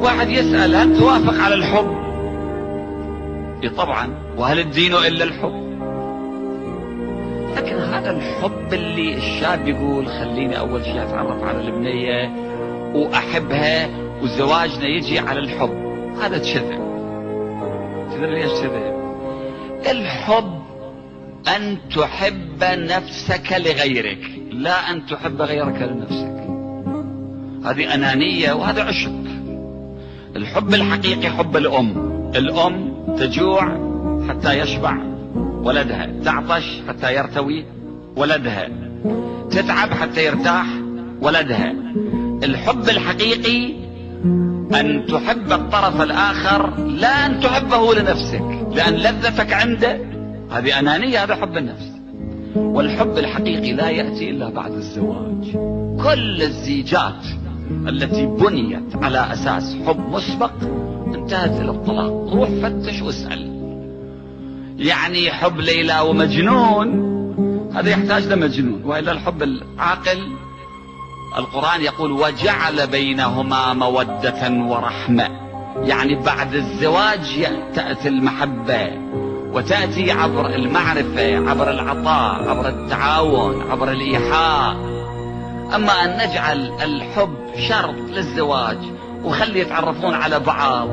واحد يسأل هل توافق على الحب؟ طبعا، وهل الدين إلا الحب؟ لكن هذا الحب اللي الشاب يقول خليني أول شيء أتعرف على البنية وأحبها وزواجنا يجي على الحب، هذا تشذب. تدري ليش تشذب؟ الحب أن تحب نفسك لغيرك، لا أن تحب غيرك لنفسك. هذه أنانية وهذا عشق. الحب الحقيقي حب الأم. الأم تجوع حتى يشبع ولدها، تعطش حتى يرتوي ولدها، تتعب حتى يرتاح ولدها. الحب الحقيقي أن تحب الطرف الآخر، لا أن تحبه لنفسك لأن لذتك عنده. هذه أنانية، هذا حب النفس. والحب الحقيقي لا يأتي إلا بعد الزواج. كل الزيجات التي بنيت على أساس حب مسبق انتهت إلى الطلاق. روح فتش واسأل. يعني حب ليلى ومجنون هذا يحتاج لمجنون، وإلا الحب العاقل القرآن يقول وجعل بينهما مودة ورحمة. يعني بعد الزواج تأتي المحبة، وتأتي عبر المعرفة، عبر العطاء، عبر التعاون، عبر الإيحاء. أما أن نجعل الحب شرط للزواج وخلي يتعرفون على بعض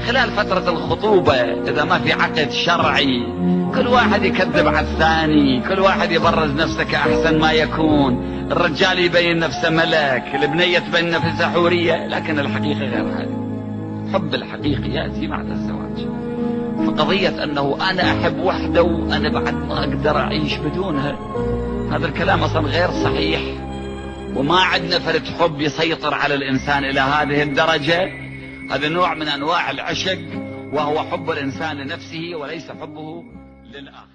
خلال فترة الخطوبة، إذا ما في عقد شرعي كل واحد يكذب على الثاني، كل واحد يبرز نفسه كأحسن ما يكون. الرجال يبين نفسه ملك، البنية تبين نفسها حورية، لكن الحقيقة غير هذه. الحب الحقيقي يأتي بعد الزواج. فقضية أنه أنا أحب وحدة وأنا بعد ما أقدر أعيش بدونها، هذا الكلام أصلا غير صحيح. وما عندنا فرد حب يسيطر على الإنسان إلى هذه الدرجة. هذا نوع من أنواع العشق، وهو حب الإنسان لنفسه وليس حبه للآخر.